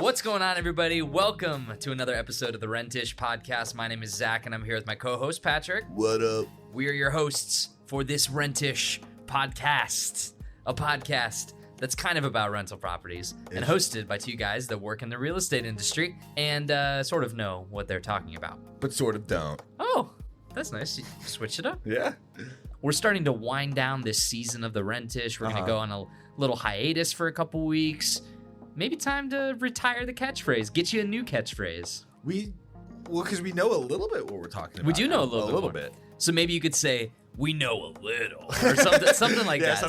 What's going on, everybody? Welcome to another episode of the Rentish Podcast. My name is Zach, and I'm here with my co-host, Patrick. What up? We are your hosts for this Rentish Podcast, a podcast that's kind of about rental properties and hosted by two guys that work in the real estate industry and sort of know what they're talking about. But sort of don't. Oh, that's nice. You switched it up. Yeah. We're starting to wind down this season of the Rentish. We're going to go on a little hiatus for a couple weeks. Maybe time to retire the catchphrase. Get you a new catchphrase. Because we know a little bit what we're talking about. We do know a little bit. So maybe you could say, we know a little, or something like that.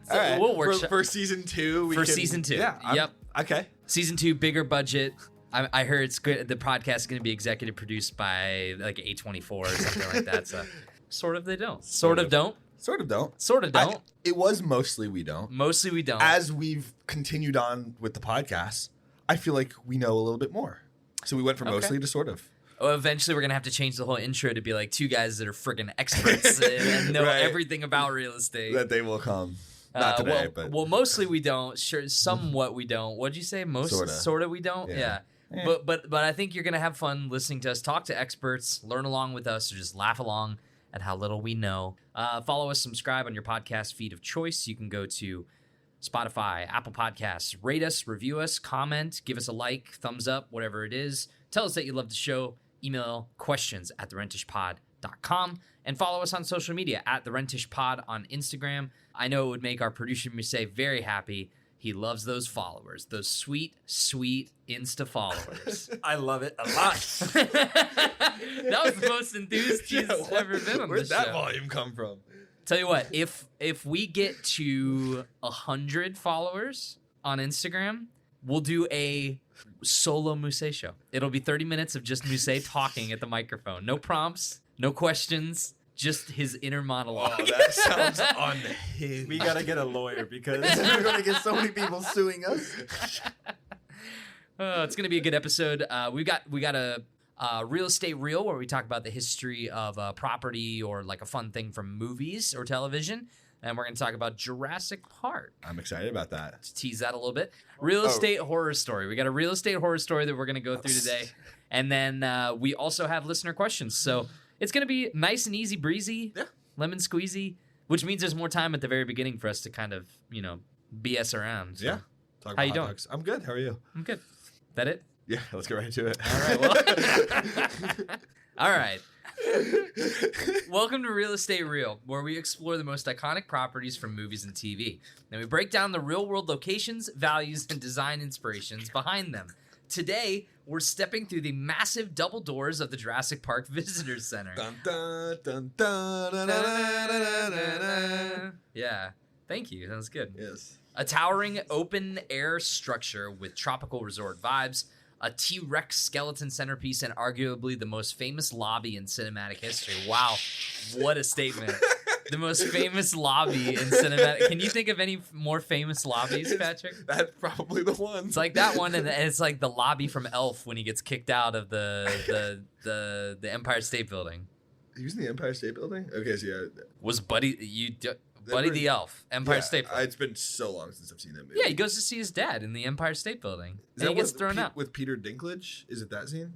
Right. We'll work for season 2. Season 2. Yeah. Yep. Okay. Season 2, bigger budget. I heard it's good. The podcast is going to be executive produced by like A24 or something like that. So sort of they don't. Sort of don't. Sort of don't. Sort of don't. It was mostly we don't. Mostly we don't. As we've continued on with the podcast, I feel like we know a little bit more. So we went from mostly to sort of. Well, eventually we're going to have to change the whole intro to be like two guys that are freaking experts and know everything about real estate. That day will come. Not today, but. Well, mostly we don't. Sure, somewhat we don't. What'd you say? Sort of we don't? Yeah. But I think you're going to have fun listening to us talk to experts, learn along with us, or just laugh along at how little we know. Follow us, subscribe on your podcast feed of choice. You can go to Spotify, Apple Podcasts, rate us, review us, comment, give us a like, thumbs up, whatever it is. Tell us that you love the show. Email questions@therentishpod.com and follow us on social media @therentishpod on Instagram. I know it would make our producer Musay very happy. He loves those followers, those sweet, sweet Insta followers. I love it a lot. That was the most enthused he's ever been on this show. Where'd that volume come from? Tell you what, if we get to 100 followers on Instagram, we'll do a solo Musay show. It'll be 30 minutes of just Musay talking at the microphone. No prompts, no questions, just his inner monologue. Oh, that sounds unhinged. We gotta get a lawyer because we're gonna get so many people suing us. It's gonna be a good episode. We got a real estate reel where we talk about the history of a property or like a fun thing from movies or television. And we're going to talk about Jurassic Park. I'm excited about that. To tease that a little bit. Real estate horror story. We got a real estate horror story that we're going to go through today. And then we also have listener questions. So it's going to be nice and easy breezy, lemon squeezy, which means there's more time at the very beginning for us to kind of, BS around. So. Yeah. Talk How you doing? Dogs. I'm good. How are you? I'm good. That it? Yeah, let's get right into it. All right. Well, all right. Welcome to Real Estate Reel, where we explore the most iconic properties from movies and TV. Then we break down the real-world locations, values, and design inspirations behind them. Today, we're stepping through the massive double doors of the Jurassic Park Visitor Center. Dun, dun, dun, dun, dun, dun, dun, dun, dun. Yeah. Thank you. That was good. Yes. A towering open-air structure with tropical resort vibes, a T-Rex skeleton centerpiece, and arguably the most famous lobby in cinematic history. Wow, what a statement. The most famous lobby in cinematic... Can you think of any more famous lobbies, Patrick? That's probably the one. It's like that one, and it's like the lobby from Elf when he gets kicked out of the Empire State Building. He was in the Empire State Building? Okay, so yeah. Was Buddy the Elf, Empire State Building. It's been so long since I've seen that movie. Yeah, he goes to see his dad in the Empire State Building. And he gets thrown out. With Peter Dinklage? Is it that scene?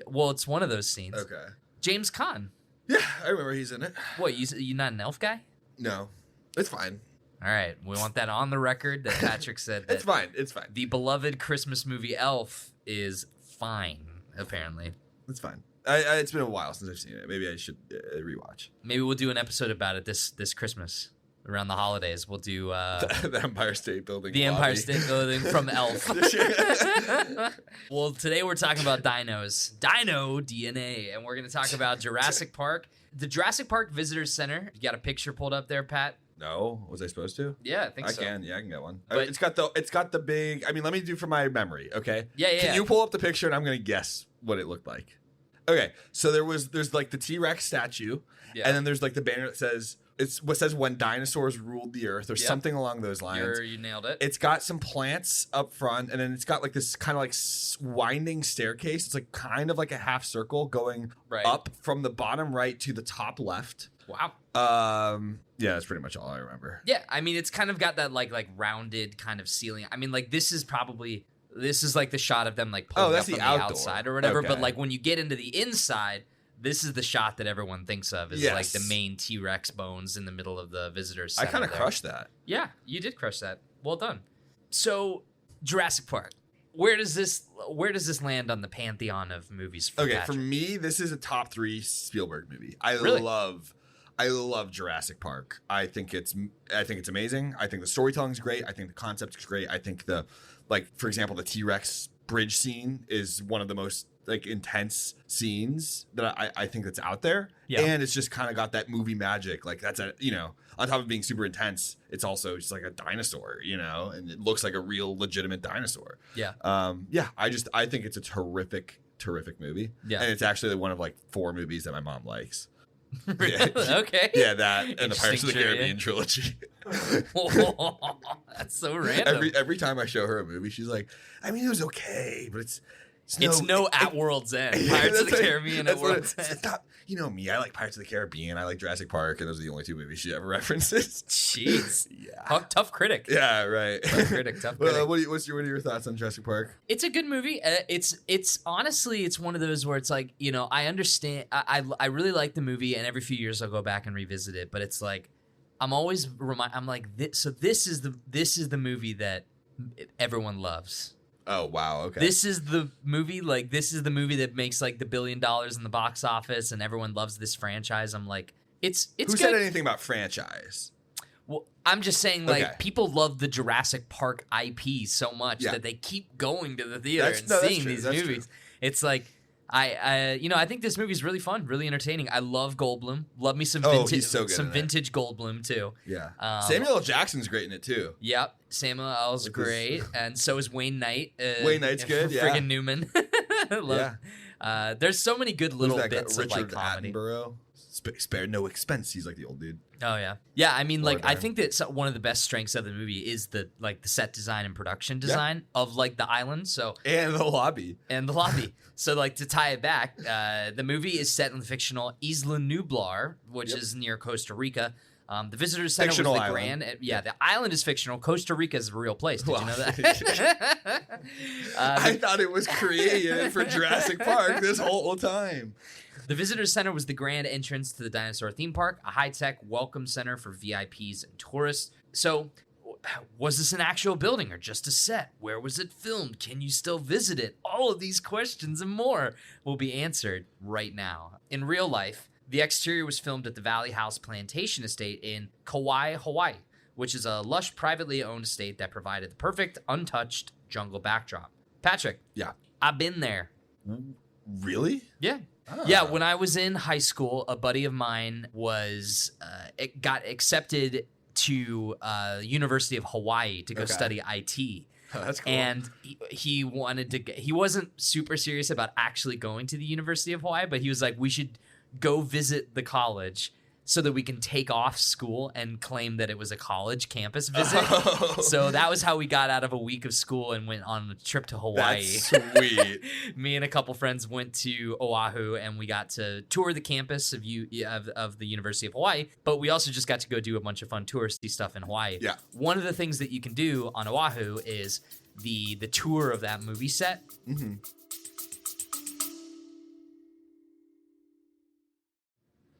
Well, it's one of those scenes. Okay. James Caan. Yeah, I remember he's in it. What, you not an elf guy? No. It's fine. All right. We want that on the record that Patrick said that It's fine. the beloved Christmas movie Elf is fine, apparently. It's fine. It's been a while since I've seen it. Maybe I should rewatch. Maybe we'll do an episode about it this Christmas. Around the holidays, we'll do the Empire State Building. The lobby. Empire State Building from Elf. Well, today we're talking about dinos, Dino DNA, and we're going to talk about Jurassic Park, the Jurassic Park Visitor Center. You got a picture pulled up there, Pat? No, was I supposed to? Yeah, I think so. I can get one. But it's got the big. I mean, let me do for my memory, okay? Yeah. Can you pull up the picture and I'm going to guess what it looked like? Okay, so there's like the T-Rex statue, and then there's like the banner that says. It's what says when dinosaurs ruled the earth or something along those lines. You nailed it. It's got some plants up front, and then it's got like this kind of like winding staircase. It's like kind of like a half circle going up from the bottom right to the top left. Wow. Yeah, that's pretty much all I remember. Yeah, I mean, it's kind of got that like rounded kind of ceiling. I mean, like this is probably this is like the shot of them like pulling up from the outside or whatever. Okay. But like when you get into the inside, this is the shot that everyone thinks of as like the main T-Rex bones in the middle of the visitor center. I kind of crushed that. Yeah, you did crush that. Well done. So Jurassic Park. Where does this land on the pantheon of movies for Patrick? For me, this is a top 3 Spielberg movie. I love Jurassic Park. I think it's amazing. I think the storytelling's great. I think the concept is great. I think for example, the T-Rex bridge scene is one of the most like intense scenes that I think that's out there. Yeah. And it's just kind of got that movie magic. Like that's on top of being super intense, it's also just like a dinosaur, and it looks like a real legitimate dinosaur. Yeah. I think it's a terrific movie. Yeah. And it's actually one of like 4 movies that my mom likes. Yeah. Okay. Yeah, that and the Pirates of the Caribbean trilogy. That's so random. Every time I show her a movie, she's like, I mean, it was okay, but it's no At World's End. Pirates of the Caribbean at World's End. You know me, I like Pirates of the Caribbean, I like Jurassic Park, and those are the only 2 movies she ever references. Jeez. Yeah. Tough critic. Yeah, right. Tough critic. What are your thoughts on Jurassic Park? It's a good movie. It's honestly, it's one of those where it's like, I understand. I really like the movie, and every few years I'll go back and revisit it. But it's like, I'm always I'm like, this is the movie that everyone loves. Oh wow! Okay. This is the movie. Like this is the movie that makes like the $1 billion in the box office, and everyone loves this franchise. I'm like, it's. Who good. said anything about franchise? Well, I'm just saying, like people love the Jurassic Park IP so much that they keep going to the theater seeing these movies. True. It's like. I think this movie is really fun, really entertaining. I love Goldblum. Love me some vintage, he's so good vintage Goldblum too. Yeah, Samuel L. Jackson's great in it too. Yep, Samuel L's great, and so is Wayne Knight. Wayne Knight's good. Yeah, friggin' Newman. There's so many good little bits of like comedy. Attenborough? Spared no expense. He's like the old dude. Oh yeah, yeah. I mean, like I think that one of the best strengths of the movie is the set design and production design of like the island. So and the lobby. So like to tie it back, the movie is set in the fictional Isla Nublar, which is near Costa Rica. The Visitor Center was the island. grand. The island is fictional. Costa Rica is a real place. Did you know that? I thought it was created for Jurassic Park this whole time. The Visitor Center was the grand entrance to the dinosaur theme park, a high-tech welcome center for VIPs and tourists. So, was this an actual building or just a set? Where was it filmed? Can you still visit it? All of these questions and more will be answered right now. In real life, the exterior was filmed at the Valley House Plantation Estate in Kauai, Hawaii, which is a lush, privately owned estate that provided the perfect, untouched jungle backdrop. Patrick. Yeah. I've been there. Really? Yeah. Oh. Yeah, when I was in high school, a buddy of mine got accepted to University of Hawaii to go study IT. Oh, that's cool. And he wanted to. He wasn't super serious about actually going to the University of Hawaii, but he was like, "We should go visit the college so that we can take off school and claim that it was a college campus visit." Oh. So that was how we got out of a week of school and went on a trip to Hawaii. That's sweet. Me and a couple friends went to Oahu and we got to tour the campus of the University of Hawaii, but we also just got to go do a bunch of fun touristy stuff in Hawaii. Yeah. One of the things that you can do on Oahu is the tour of that movie set. Mm-hmm.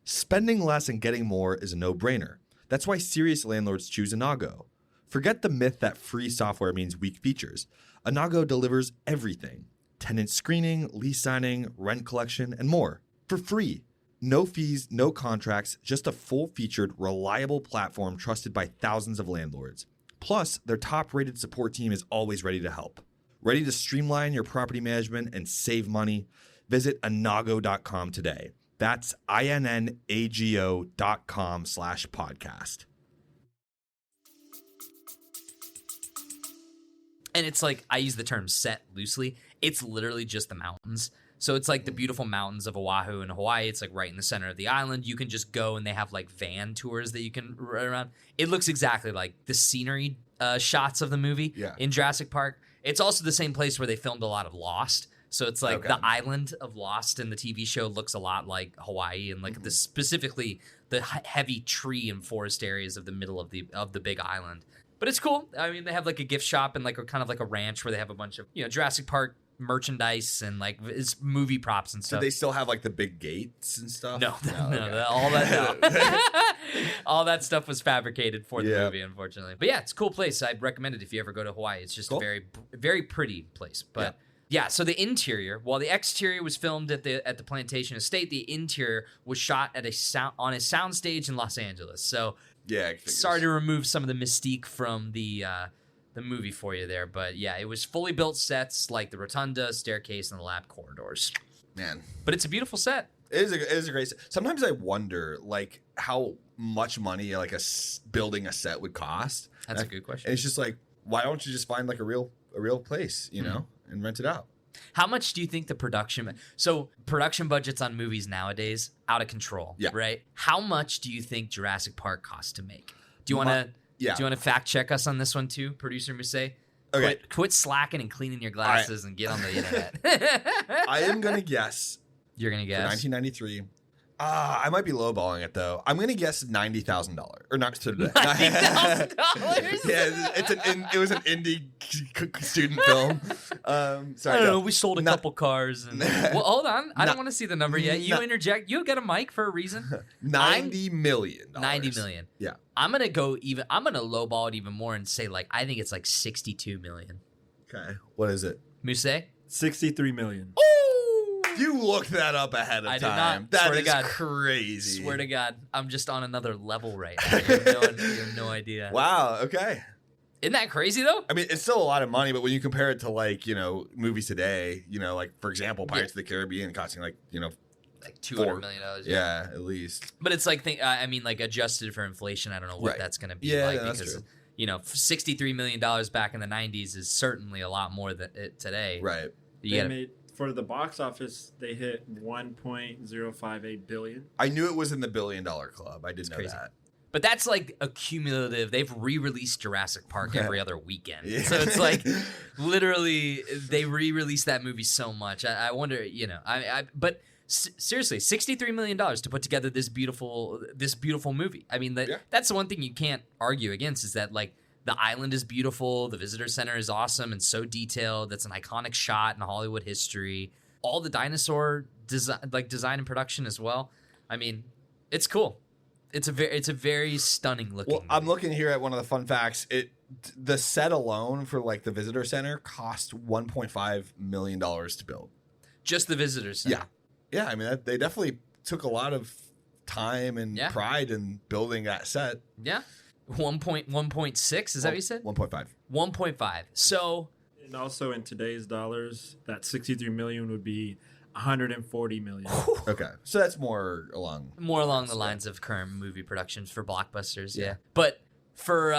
Spending less and getting more is a no-brainer. That's why serious landlords choose Inago. Forget the myth that free software means weak features. Inago delivers everything. Tenant screening, lease signing, rent collection, and more. For free. No fees, no contracts, just a full-featured, reliable platform trusted by thousands of landlords. Plus, their top-rated support team is always ready to help. Ready to streamline your property management and save money? Visit Inago.com today. That's INNAGO.com/podcast. And it's like, I use the term set loosely. It's literally just the mountains. So it's like the beautiful mountains of Oahu and Hawaii. It's like right in the center of the island. You can just go and they have like van tours that you can run around. It looks exactly like the scenery shots of the movie in Jurassic Park. It's also the same place where they filmed a lot of Lost. So it's like the island of Lost in the TV show looks a lot like Hawaii and like specifically the heavy tree and forest areas of the middle of the big island. But it's cool. I mean, they have like a gift shop and like a kind of like a ranch where they have a bunch of, Jurassic Park merchandise and like it's movie props and stuff. Do they still have like the big gates and stuff? No, okay. all that stuff was fabricated for the movie, unfortunately. But yeah, it's a cool place. I'd recommend it if you ever go to Hawaii. It's just a very, very pretty place. But yeah, so the interior, while the exterior was filmed at the plantation estate, the interior was shot at on a soundstage in Los Angeles. So sorry to remove some of the mystique from the movie for you there, but yeah, it was fully built sets like the rotunda, staircase, and the lab corridors. Man, but it's a beautiful set. It is a great set. Sometimes I wonder like how much money like building a set would cost. That's a good question. And it's just like, why don't you just find like a real place, know, and rent it out? How much do you think the production budgets on movies nowadays out of control? Yeah. Right. How much do you think Jurassic Park cost to make? Do you want to? Yeah. Do you want to fact check us on this one too, producer Musay? Okay. Quit slacking and cleaning your glasses and get on the internet. I am gonna guess. You're gonna guess 1993. I might be lowballing it though. I'm gonna guess $90,000 or not. $90,000. Yeah, it was an indie student film. Sorry, I don't know. We sold a couple cars. And, well, hold on. I don't want to see the number yet. You interject. You got a mic for a reason. $90 million. $90 million. Yeah. I'm gonna lowball it even more and say like I think it's like $62 million. Okay. What is it? Musay? $63 million. You looked that up ahead of time. I did not. That is crazy. Swear to God, I'm just on another level right now. You have no idea. Wow. Okay. Isn't that crazy though? I mean, it's still a lot of money, but when you compare it to like movies today, like for example, Pirates of the Caribbean costing like like $200 million. Yeah, at least. But it's like like adjusted for inflation, I don't know what that's going to be like because $63 million back in the 90s is certainly a lot more than it today. Right. For the box office, they hit $1.058 billion. I knew it was in the $1 billion club. I didn't know that. But that's like a cumulative. They've re-released Jurassic Park every other weekend. Yeah. So it's like literally they re-release that movie so much. I wonder, but seriously, $63 million to put together this beautiful movie. I mean, that's the one thing you can't argue against is that like the island is beautiful. The visitor center is awesome and so detailed. That's an iconic shot in Hollywood history. All the dinosaur design and production as well. I mean, it's cool. It's a very stunning looking. Well, I'm looking here at one of the fun facts. The set alone for like the visitor center cost $1.5 million to build. Just the visitor center. Yeah. I mean, they definitely took a lot of time and pride in building that set. Yeah. 1.6 is that what you said? 1.5. 1.5. So, and also in today's dollars, that 63 million would be 140 million. Okay, so that's more along the lines of current movie productions for blockbusters. Yeah, but for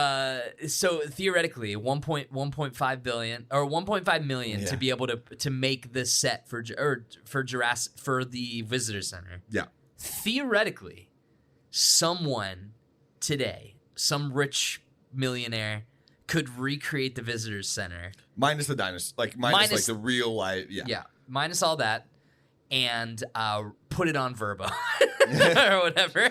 so theoretically, 1.5 billion or 1.5 million to be able to make this set for Jurassic for the visitor center. Yeah, theoretically, someone today. Some rich millionaire could recreate the visitors center minus the dinosaurs, minus like the real life. Yeah, minus all that, and put it on Verbo or whatever,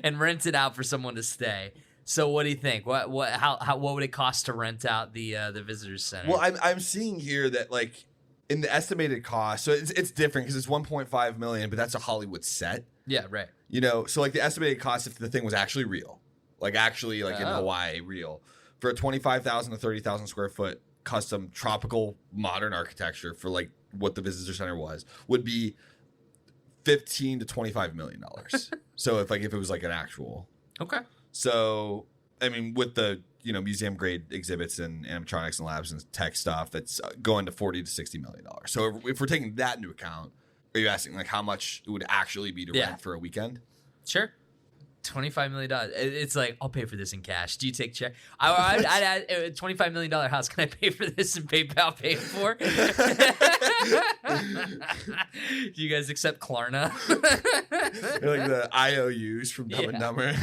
and rent it out for someone to stay. So, what do you think? What would it cost to rent out the visitors center? Well, I'm seeing here that like in the estimated cost, so it's different because it's 1.5 million, but that's a Hollywood set. Yeah, right. So like the estimated cost if the thing was actually real. In Hawaii, real for a 25,000 to 30,000 square foot custom tropical modern architecture for like what the visitor center would be $15 to $25 million. So if it was like an actual, okay. So I mean, with the museum grade exhibits and animatronics and labs and tech stuff, that's going to $40 to $60 million. So if we're taking that into account, are you asking like how much it would actually be to rent for a weekend? Sure. $25 million. It's like, I'll pay for this in cash. Do you take check? I'd add a $25 million house. Can I pay for this in PayPal paid for? Do you guys accept Klarna? They're like the IOUs from Dumb and Dumber.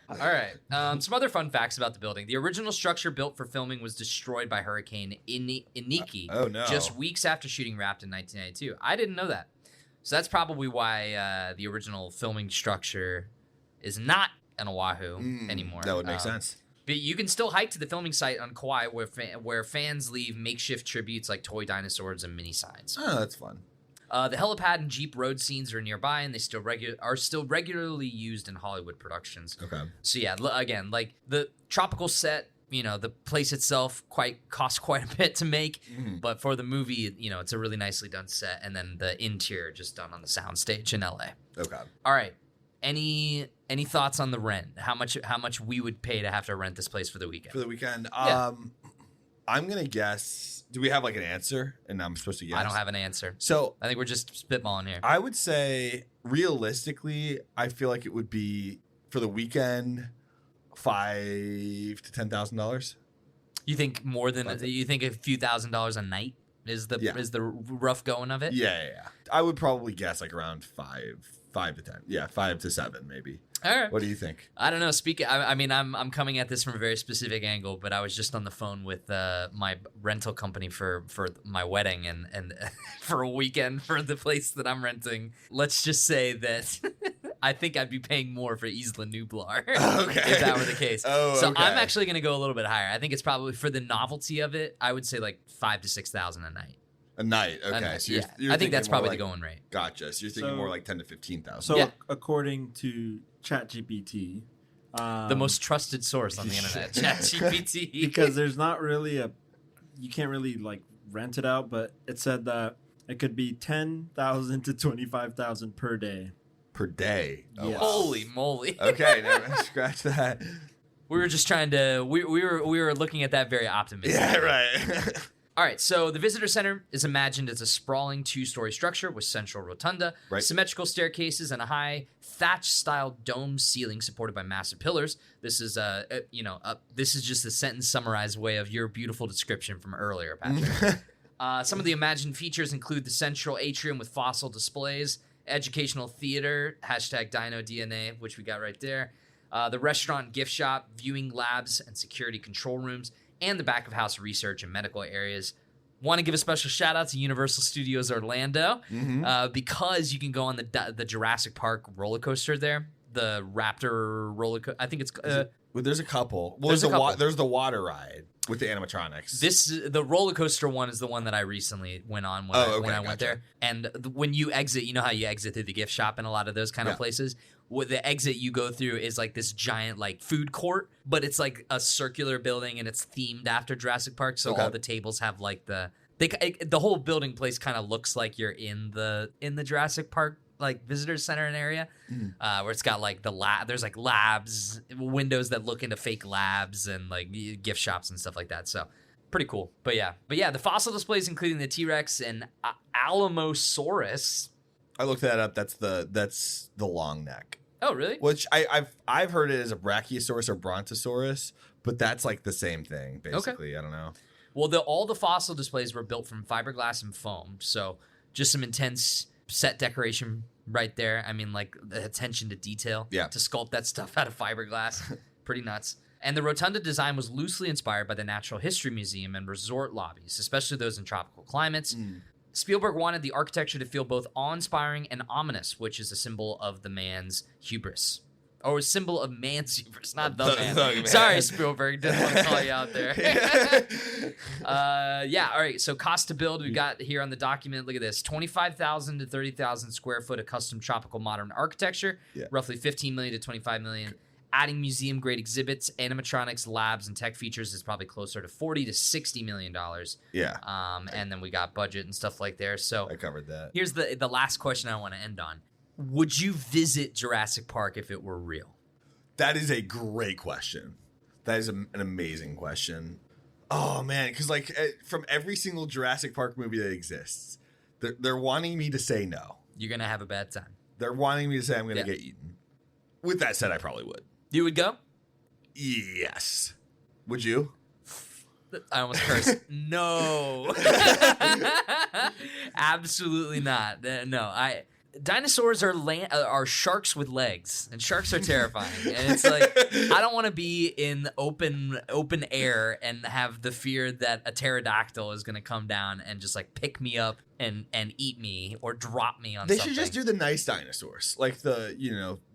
All right. Some other fun facts about the building. The original structure built for filming was destroyed by Hurricane Iniki just weeks after shooting wrapped in 1992. I didn't know that. So that's probably why the original filming structure is not and Oahu anymore. That would make sense. But you can still hike to the filming site on Kauai where fans leave makeshift tributes like toy dinosaurs and mini signs. Oh, that's fun. The helipad and Jeep road scenes are nearby, and they are still regularly used in Hollywood productions. Okay. So yeah, again, like the tropical set, the place itself costs quite a bit to make, but for the movie, it's a really nicely done set, and then the interior just done on the soundstage in LA. Okay. All right. Any thoughts on the rent? How much we would pay to have to rent this place for the weekend? For the weekend, Yeah. I'm gonna guess. Do we have like an answer? And I'm supposed to guess. I don't have an answer. So I think we're just spitballing here. I would say realistically, I feel like it would be for the weekend $5,000 to $10,000. You think more than you think a few $1,000s a night is the rough going of it? Yeah. I would probably guess like around 5 to 10. Yeah, 5 to 7 maybe. All right. What do you think? I don't know. I'm coming at this from a very specific angle, but I was just on the phone with my rental company for my wedding and for a weekend for the place that I'm renting. Let's just say that I think I'd be paying more for Isla Nublar if that were the case. So I'm actually going to go a little bit higher. I think it's probably for the novelty of it. I would say like $5,000 to $6,000 a night. A night, okay. So you're I think that's probably like, the going rate. Gotcha. So you're thinking more like 10 to 15,000. So according to ChatGPT, the most trusted source on the internet, ChatGPT, because there's not really you can't really like rent it out, but it said that it could be 10,000 to 25,000 per day. Per day. Oh, yes. Holy moly! Okay, now scratch that. We were just trying to. We were looking at that very optimistically. Yeah, right. All right, so the visitor center is imagined as a sprawling 2-story structure with central rotunda, symmetrical staircases, and a high thatch-style dome ceiling supported by massive pillars. This is this is just a sentence summarized way of your beautiful description from earlier, Patrick. Some of the imagined features include the central atrium with fossil displays, educational theater, #DinoDNA, which we got right there, the restaurant, gift shop, viewing labs, and security control rooms, and the back-of-house research and medical areas. Want to give a special shout-out to Universal Studios Orlando because you can go on the Jurassic Park roller coaster there, the Raptor roller coaster. I think it's... well, there's a couple. Well, there's the water ride with the animatronics. The roller coaster one is the one that I recently went on when I went there. And when you exit, you know how you exit through the gift shop and a lot of those kind of places? The exit you go through is like this giant like food court, but it's like a circular building and it's themed after Jurassic Park. So all the tables have like the whole building place kind of looks like you're in the Jurassic Park like visitor center and area, where it's got like there's like labs, windows that look into fake labs and like gift shops and stuff like that. So pretty cool. But yeah, the fossil displays including the T-Rex and Alamosaurus. I looked that up. That's the long neck. Oh, really? Which I've heard it as a Brachiosaurus or Brontosaurus, but that's like the same thing, basically. Okay. I don't know. Well, all the fossil displays were built from fiberglass and foam, so just some intense set decoration right there. I mean, like the attention to detail to sculpt that stuff out of fiberglass. Pretty nuts. And the rotunda design was loosely inspired by the Natural History Museum and resort lobbies, especially those in tropical climates. Spielberg wanted the architecture to feel both awe-inspiring and ominous, which is a symbol of the man's hubris. Or a symbol of man's hubris, not the man. Sorry, Spielberg. Didn't want to call you out there. All right. So cost to build, we've got here on the document, look at this, 25,000 to 30,000 square foot of custom tropical modern architecture, roughly 15 million to 25 million. Adding museum-grade exhibits, animatronics, labs, and tech features is probably closer to $40 to $60 million. Yeah. And then we got budget and stuff like there. So I covered that. Here's the last question I want to end on. Would you visit Jurassic Park if it were real? That is a great question. That is an amazing question. Oh, man. Because like from every single Jurassic Park movie that exists, they're wanting me to say no. You're going to have a bad time. They're wanting me to say I'm going to get eaten. With that said, I probably would. You would go? Yes. Would you? I almost cursed. No. Absolutely not. No, dinosaurs are sharks with legs, and sharks are terrifying. And it's like I don't want to be in open air and have the fear that a pterodactyl is going to come down and just like pick me up and eat me or drop me on something. They should just do the nice dinosaurs, like the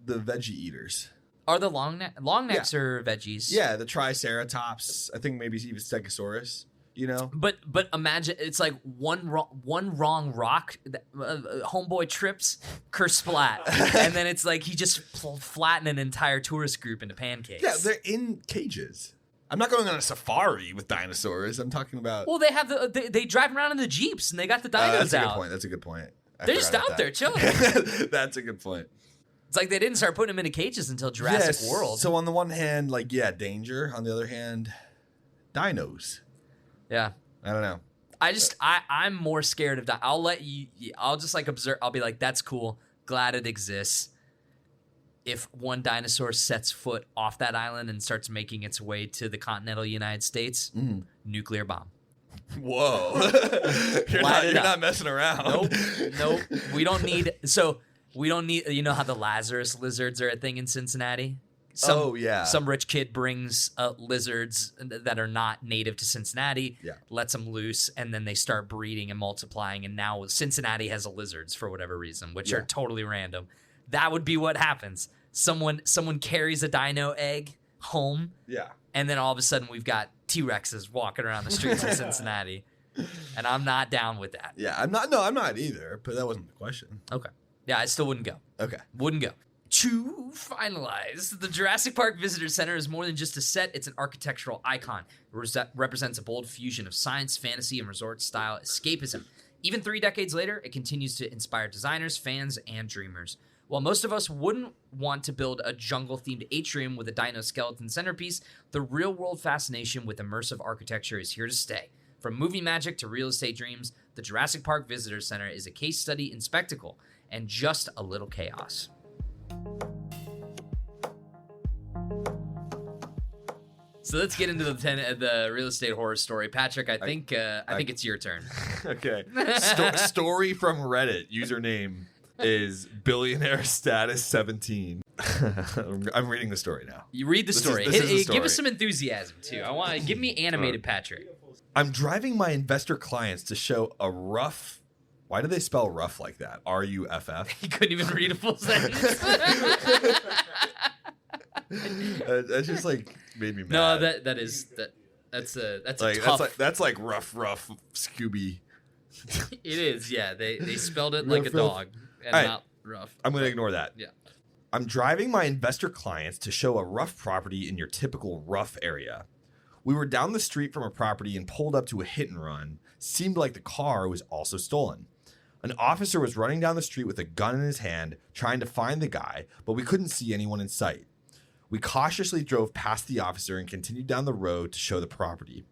veggie eaters. Are the long necks or veggies? Yeah, the Triceratops. I think maybe even Stegosaurus. You know, but imagine it's like one wrong rock, homeboy trips, kersplat, and then it's like he just flattened an entire tourist group into pancakes. Yeah, they're in cages. I'm not going on a safari with dinosaurs. I'm talking about. Well, they have they drive around in the jeeps and they got the dinos out. That's a good point. They're just out there chilling. That's a good point. It's like they didn't start putting them into cages until Jurassic World. So on the one hand, like danger. On the other hand, dinos. Yeah. I don't know. I'm more scared of that. I'll just like observe. I'll be like, that's cool. Glad it exists. If one dinosaur sets foot off that island and starts making its way to the continental United States, nuclear bomb. Whoa. You're not messing around. Nope. We don't need, you know how the Lazarus lizards are a thing in Cincinnati? Some rich kid brings lizards that are not native to Cincinnati, lets them loose, and then they start breeding and multiplying. And now Cincinnati has lizards for whatever reason, which are totally random. That would be what happens. Someone carries a dino egg home, and then all of a sudden we've got T-Rexes walking around the streets of Cincinnati, and I'm not down with that. Yeah, I'm not either. But that wasn't the question. Okay. Yeah, I still wouldn't go. Okay, wouldn't go. To finalize, the Jurassic Park Visitor Center is more than just a set. It's an architectural icon. It represents a bold fusion of science, fantasy, and resort-style escapism. Even 3 decades later, it continues to inspire designers, fans, and dreamers. While most of us wouldn't want to build a jungle-themed atrium with a dino skeleton centerpiece, the real-world fascination with immersive architecture is here to stay. From movie magic to real estate dreams, the Jurassic Park Visitor Center is a case study in spectacle and just a little chaos. So let's get into the real estate horror story. Patrick, I think it's your turn. Okay. Story from Reddit. Username is billionaire status 17. I'm reading the story now. You read the story. This is the story. Give us some enthusiasm too. Give me animated Patrick. I'm driving my investor clients to show a rough. Why do they spell rough like that? RUFF. He couldn't even read a full sentence. That just made me mad. No, that's like, tough. That's like rough Scooby. It is, yeah. They spelled it like a dog and not rough. I'm going to ignore that. Yeah. I'm driving my investor clients to show a rough property in your typical rough area. We were down the street from a property and pulled up to a hit and run. Seemed like the car was also stolen. An officer was running down the street with a gun in his hand, trying to find the guy, but we couldn't see anyone in sight. We cautiously drove past the officer and continued down the road to show the property.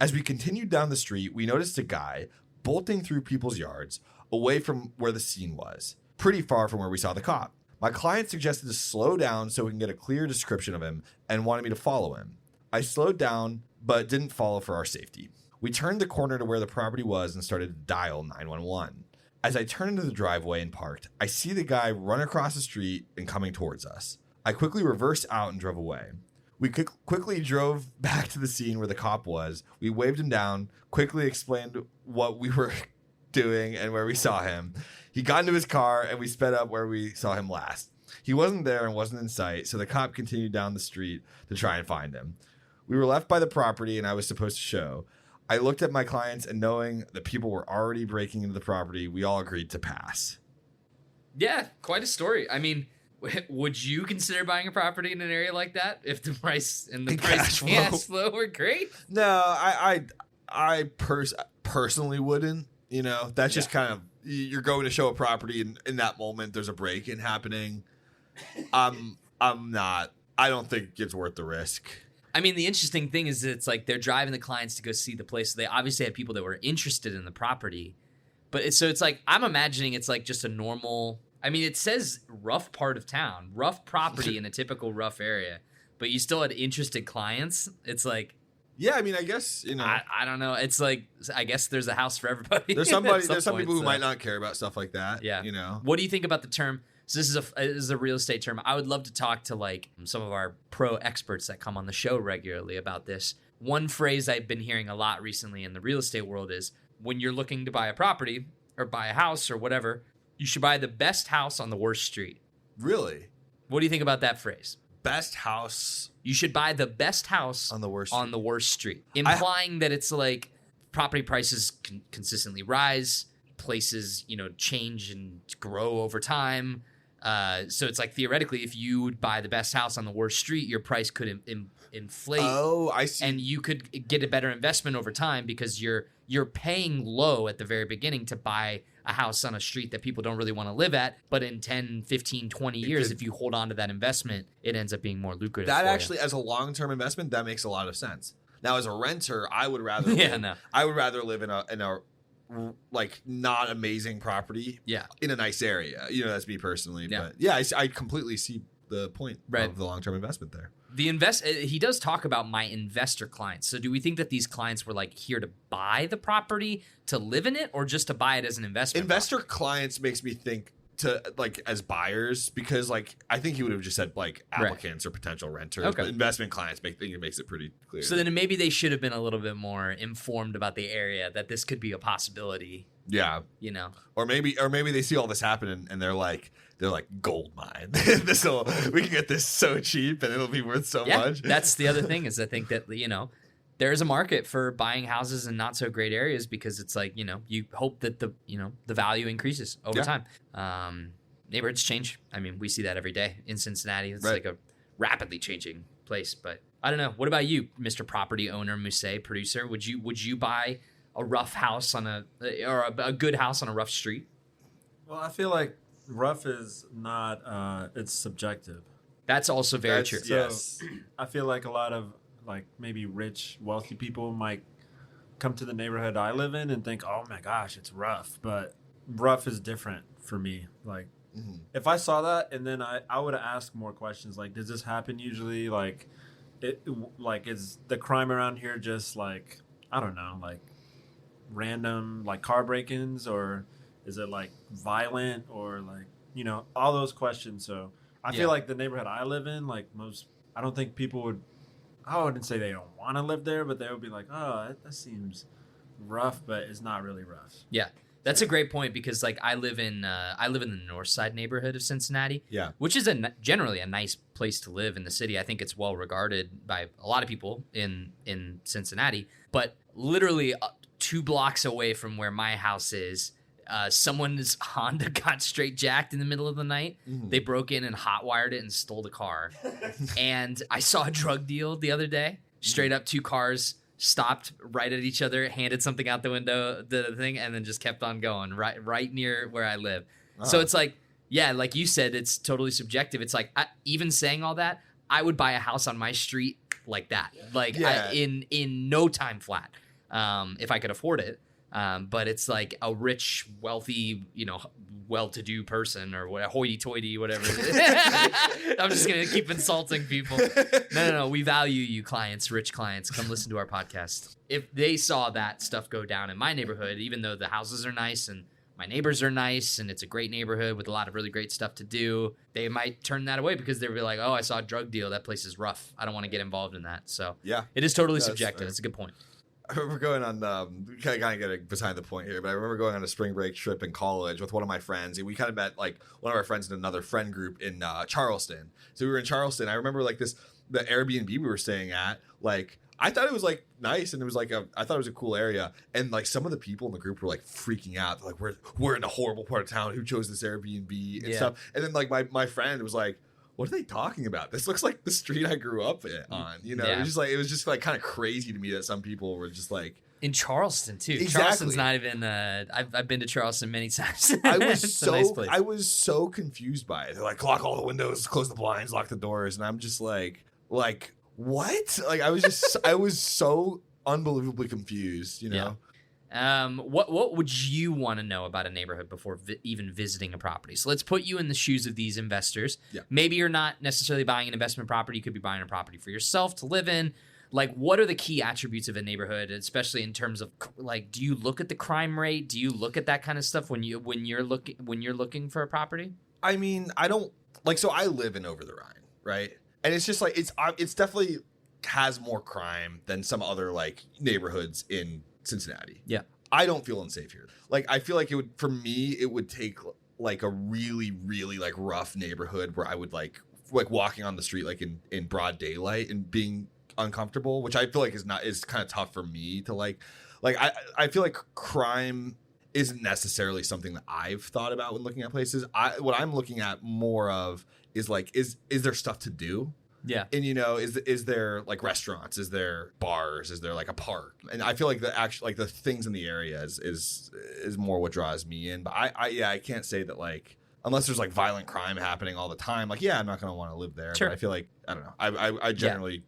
As we continued down the street, we noticed a guy bolting through people's yards, away from where the scene was, pretty far from where we saw the cop. My client suggested to slow down so we can get a clear description of him and wanted me to follow him. I slowed down, but didn't follow for our safety. We turned the corner to where the property was and started to dial 911. As I turned into the driveway and parked, I see the guy run across the street and coming towards us. I quickly reversed out and drove away. We quickly drove back to the scene where the cop was. We waved him down, quickly explained what we were doing and where we saw him. He got into his car and we sped up where we saw him last. He wasn't there and wasn't in sight, so the cop continued down the street to try and find him. We were left by the property and I was supposed to show. I looked at my clients and knowing that people were already breaking into the property, we all agreed to pass. Yeah, quite a story. I mean, would you consider buying a property in an area like that if the price and cash flow were great? No, I personally wouldn't. You know, that's just kind of, you're going to show a property and in that moment there's a break-in happening. I don't think it's worth the risk. I mean, the interesting thing is that it's like they're driving the clients to go see the place. So they obviously have people that were interested in the property. But it's like, I'm imagining it's like just a normal, I mean, it says rough part of town, rough property in a typical rough area, but you still had interested clients. It's like, yeah, I mean, I guess, you know, I don't know. It's like, I guess there's a house for everybody. There's some people who might not care about stuff like that. Yeah. You know, what do you think about the term? So this is a real estate term. I would love to talk to like some of our pro experts that come on the show regularly about this. One phrase I've been hearing a lot recently in the real estate world is when you're looking to buy a property or buy a house or whatever, you should buy the best house on the worst street. Really? What do you think about that phrase? best house. You should buy the best house on the worst street, implying that it's like property prices consistently rise, places, change and grow over time. So it's like theoretically, if you would buy the best house on the worst street, your price could inflate. Oh, I see. And you could get a better investment over time because you're paying low at the very beginning to buy a house on a street that people don't really want to live at. But in 10, 15, 20 years, if you hold on to that investment, it ends up being more lucrative. That actually, as a long-term investment, that makes a lot of sense. Now, as a renter, I would rather I would rather live in a like not amazing property in a nice area. That's me personally. But I completely see the point of the long-term investment there. He does talk about my investor clients. So do we think that these clients were like here to buy the property, to live in it, or just to buy it as an investment? Investor clients makes me think to like as buyers, because like I think he would have just said like applicants or potential renters. Okay. But investment clients makes it pretty clear. So then maybe they should have been a little bit more informed about the area, that this could be a possibility. Yeah. Or maybe they see all this happen and they're like gold mine. We can get this so cheap and it'll be worth so much. That's the other thing, is I think that there is a market for buying houses in not so great areas, because it's like, you hope that the value increases over time. Neighborhoods change. I mean, we see that every day in Cincinnati. It's like a rapidly changing place. But I don't know. What about you, Mr. Property Owner, Musée, producer? Would you buy a rough house or a good house on a rough street? Well, I feel like rough is not, it's subjective. That's also very true. So I feel like a lot of like maybe rich, wealthy people might come to the neighborhood I live in and think, oh my gosh, it's rough. But rough is different for me. Like if I saw that, and then I would ask more questions. Like, does this happen usually? Like, is the crime around here just like, I don't know, like random like car break-ins, or is it like violent, or like, all those questions. So I feel like the neighborhood I live in, like I don't think people would, I wouldn't say they don't want to live there, but they would be like, oh, that seems rough, but it's not really rough. Yeah. That's a great point, because like I live in the North Side neighborhood of Cincinnati, which is generally a nice place to live in the city. I think it's well regarded by a lot of people in Cincinnati. But literally 2 blocks away from where my house is, someone's Honda got straight jacked in the middle of the night. They broke in and hotwired it and stole the car. And I saw a drug deal the other day. Straight up, 2 cars stopped right at each other, handed something out the window, the thing, and then just kept on going right near where I live. So it's like, like you said, it's totally subjective. It's like, even saying all that, I would buy a house on my street like that, in no time flat, if I could afford it. But it's like a rich, wealthy, well-to-do person, or what, hoity-toity, whatever it is. I'm just going to keep insulting people. No. We value you clients, rich clients. Come listen to our podcast. If they saw that stuff go down in my neighborhood, even though the houses are nice and my neighbors are nice and it's a great neighborhood with a lot of really great stuff to do, they might turn that away because they'll be like, oh, I saw a drug deal. That place is rough. I don't want to get involved in that. So it is totally subjective. That's a good point. I remember going on, kind of getting behind the point here, but I remember going on a spring break trip in college with one of my friends. And we kind of met like one of our friends in another friend group in Charleston. So we were in Charleston. I remember like the Airbnb we were staying at, like I thought it was like nice, and it was like I thought it was a cool area. And like some of the people in the group were like freaking out. They're like, we're in a horrible part of town. Who chose this Airbnb and stuff? And then like my friend was like, what are they talking about? This looks like the street I grew up on. It was just like kind of crazy to me that some people were just like in Charleston too. Exactly. Charleston's not even. I've been to Charleston many times. I was so confused by it. They're like, lock all the windows, close the blinds, lock the doors, and I'm just like what? Like I was so unbelievably confused. What would you want to know about a neighborhood before even visiting a property? So let's put you in the shoes of these investors. Maybe you're not necessarily buying an investment property. You could be buying a property for yourself to live in. Like, what are the key attributes of a neighborhood, especially in terms of like, do you look at the crime rate? Do you look at that kind of stuff when you're looking for a property? I mean, I don't like. So I live in Over the Rhine, right? And it's just like it's definitely has more crime than some other like neighborhoods in Cincinnati. I don't feel unsafe here. Like I feel like it would take like a really, really like rough neighborhood where I would like like walking on the street like in broad daylight and being uncomfortable, which I feel like is kind of tough for me to like I feel like crime isn't necessarily something that I've thought about when looking at places. What I'm looking at more of is like is there stuff to do? Yeah. And is there like restaurants? Is there bars? Is there like a park? And I feel like the things in the area is more what draws me in. But I can't say that like unless there's like violent crime happening all the time, like I'm not gonna want to live there. Sure. But I feel like I don't know. I generally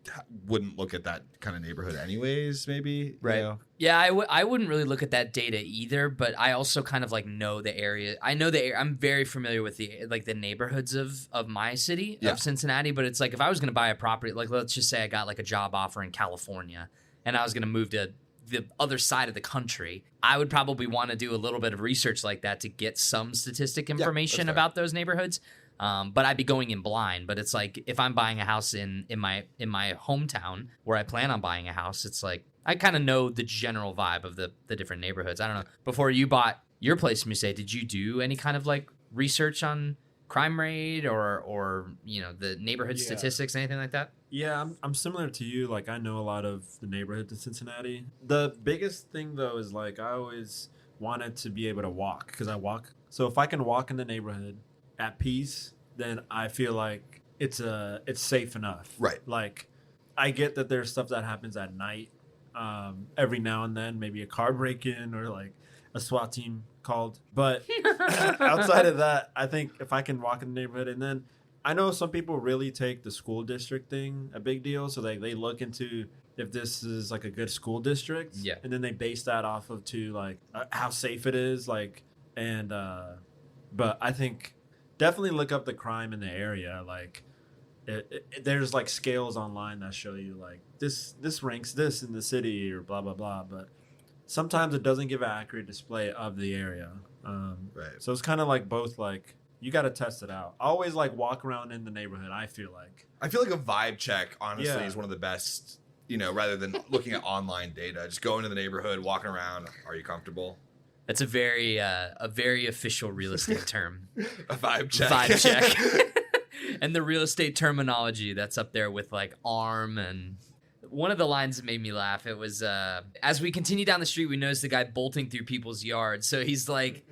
wouldn't look at that kind of neighborhood anyways. Maybe right. Yeah, I wouldn't really look at that data either. But I also kind of like know the area. I know the area. I'm very familiar with the neighborhoods of my city of Cincinnati. But it's like if I was gonna buy a property, like let's just say I got like a job offer in California, and I was gonna move to the other side of the country, I would probably want to do a little bit of research like that to get some statistic information about those neighborhoods. But I'd be going in blind. But it's like if I'm buying a house in my hometown where I plan on buying a house, it's like I kind of know the general vibe of the different neighborhoods. I don't know. Before you bought your place, Muse, did you do any kind of like research on crime rate or the neighborhood statistics, anything like that? Yeah, I'm similar to you. Like, I know a lot of the neighborhoods in Cincinnati. The biggest thing, though, is, like, I always wanted to be able to walk because I walk. So if I can walk in the neighborhood at peace, then I feel like it's safe enough. Right. Like, I get that there's stuff that happens at night every now and then, maybe a car break-in or, like, a SWAT team called. But outside of that, I think if I can walk in the neighborhood and then I know some people really take the school district thing a big deal. So they look into if this is like a good school district. Yeah. And then they base that off of like how safe it is. Like, and, but I think definitely look up the crime in the area. Like there's like scales online that show you like this ranks this in the city or blah, blah, blah. But sometimes it doesn't give an accurate display of the area. Right. So it's kind of like both like, you got to test it out. I always like walk around in the neighborhood. I feel like a vibe check, honestly, is one of the best, rather than looking at online data. Just go into the neighborhood, walking around. Are you comfortable? That's a very official real estate term. A vibe check. Vibe check. And the real estate terminology that's up there with like ARM and one of the lines that made me laugh, it was as we continue down the street, we noticed the guy bolting through people's yards. So he's like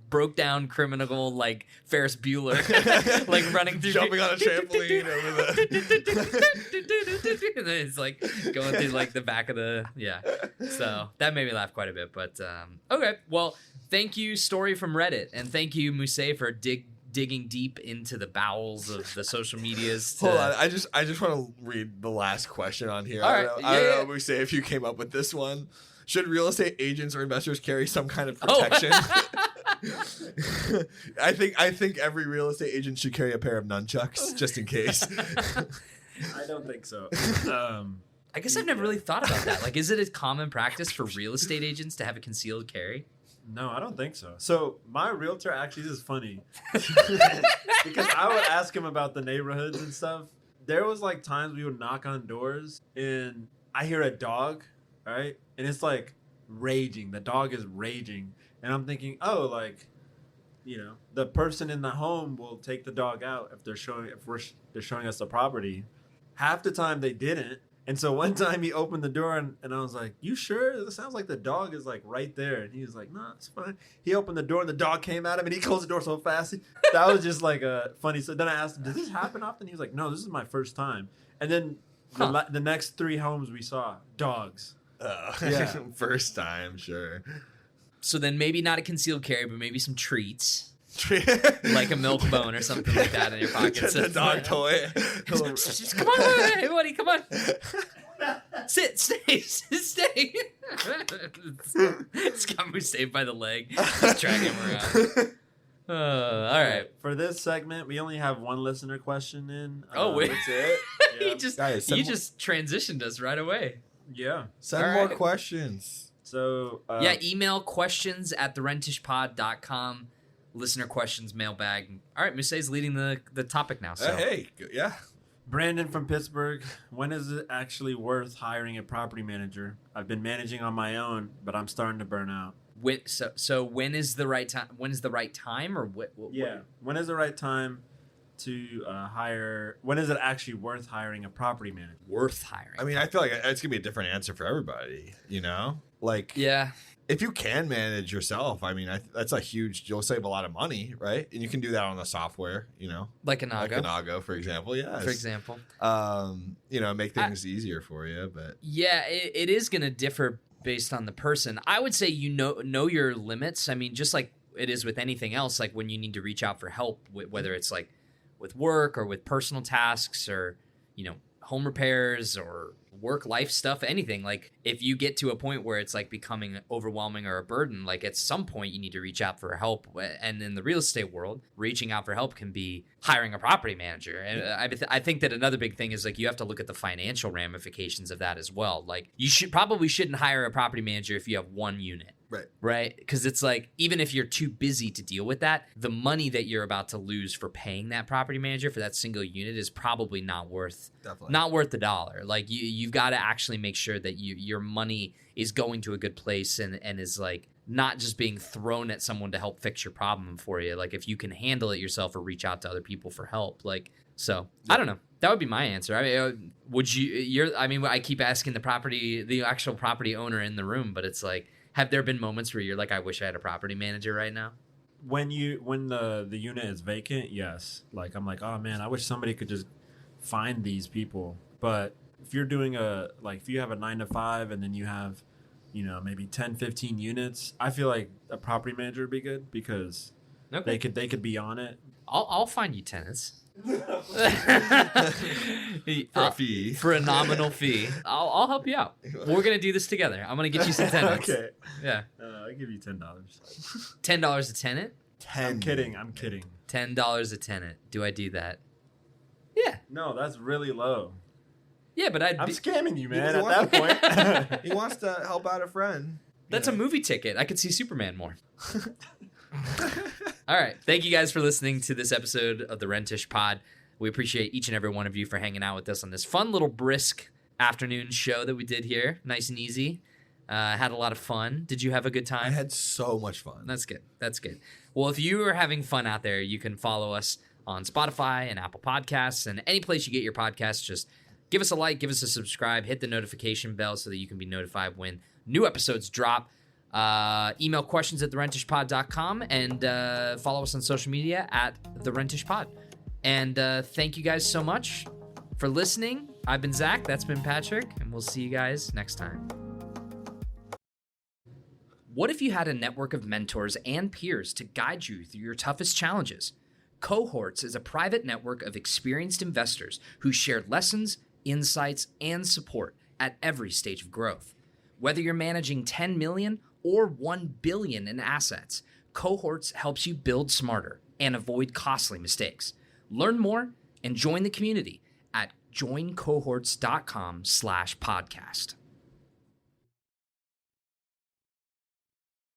broke down criminal like Ferris Bueller, like running through, jumping on a trampoline over the. And then it's like going through like the back of the So that made me laugh quite a bit. But okay, well, thank you, Story from Reddit, and thank you, Muse, for digging deep into the bowels of the social medias. Hold on, I just want to read the last question on here. All I right. don't know, Muse, if you came up with this one. Should real estate agents or investors carry some kind of protection? I think every real estate agent should carry a pair of nunchucks just in case. I don't think so. I guess I've never really thought about that. Like, is it a common practice for real estate agents to have a concealed carry? No, I don't think so. So my realtor actually, this is funny because I would ask him about the neighborhoods and stuff. There was like times we would knock on doors and I hear a dog, right? And it's like raging. The dog is raging. And I'm thinking, oh, like, the person in the home will take the dog out if they're showing us the property. Half the time they didn't. And so one time he opened the door and I was like, you sure? It sounds like the dog is like right there. And he was like, no, it's fine. He opened the door and the dog came at him and he closed the door so fast. That was just like a funny. So then I asked him, does this happen often? He was like, no, this is my first time. And then the next 3 homes we saw, dogs. First time, sure. So then maybe not a concealed carry, but maybe some treats. Like a milk bone or something like that in your pocket. So, dog toy. Come on, hey, buddy, come on. Stay. It's got me saved by the leg. Just dragging him around. All right. For this segment, we only have one listener question in. Wait. That's it? Yeah. You just transitioned us right away. Yeah. Send more questions. So email questions at therentishpod.com. Listener questions, mailbag. All right, Muse's leading the topic now. So. Hey, yeah. Brandon from Pittsburgh. When is it actually worth hiring a property manager? I've been managing on my own, but I'm starting to burn out. So when is the right time? When is the right time, or what? When is the right time? to hire? When is it actually worth hiring a property manager? Worth hiring. I mean, I feel like it's gonna be a different answer for everybody. Like yeah. If you can manage yourself, I mean, that's a huge. You'll save a lot of money, right? And you can do that on the software, like Anago, for example. Yes. For example. Make things easier for you, but yeah, it is gonna differ based on the person. I would say know your limits. I mean, just like it is with anything else, like when you need to reach out for help, whether it's like with work or with personal tasks or home repairs or work-life stuff, anything. Like if you get to a point where it's like becoming overwhelming or a burden, like at some point you need to reach out for help. And in the real estate world, reaching out for help can be hiring a property manager. And I think that another big thing is like you have to look at the financial ramifications of that as well. Like you shouldn't hire a property manager if you have one unit. Right? Because it's like, even if you're too busy to deal with that, the money that you're about to lose for paying that property manager for that single unit is probably not worth the dollar. Like you've got to actually make sure that your money is going to a good place and is like not just being thrown at someone to help fix your problem for you. Like if you can handle it yourself or reach out to other people for help. Like, so I don't know. That would be my answer. I mean, I keep asking the actual property owner in the room, but it's like, have there been moments where you're like, I wish I had a property manager right now? When the unit is vacant, yes. Like I'm like, oh man, I wish somebody could just find these people. But if you're doing if you have a 9 to 5 and then you have, maybe 10, 15 units, I feel like a property manager would be good because they could be on it. I'll find you tenants. For a fee. For a nominal fee. I'll help you out. We're going to do this together. I'm going to get you some tenants. Okay. Yeah. I'll give you $10. $10 a tenant? I'm kidding. $10 a tenant. Do I do that? Yeah. No, that's really low. Yeah, but I'm scamming you, man, at that point. He wants to help out a friend. That's a movie ticket. I could see Superman more. All right. Thank you guys for listening to this episode of the Rentish Pod. We appreciate each and every one of you for hanging out with us on this fun little brisk afternoon show that we did here. Nice and easy. Had a lot of fun. Did you have a good time? I had so much fun. That's good. Well, if you are having fun out there, you can follow us on Spotify and Apple Podcasts and any place you get your podcasts. Just give us a like, give us a subscribe, hit the notification bell so that you can be notified when new episodes drop. Email questions at therentishpod.com and follow us on social media at therentishpod. And thank you guys so much for listening. I've been Zach, that's been Patrick, and we'll see you guys next time. What if you had a network of mentors and peers to guide you through your toughest challenges? Cohorts is a private network of experienced investors who share lessons, insights, and support at every stage of growth. Whether you're managing 10 million or 1 billion in assets, Cohorts helps you build smarter and avoid costly mistakes. Learn more and join the community at joincohorts.com/podcast.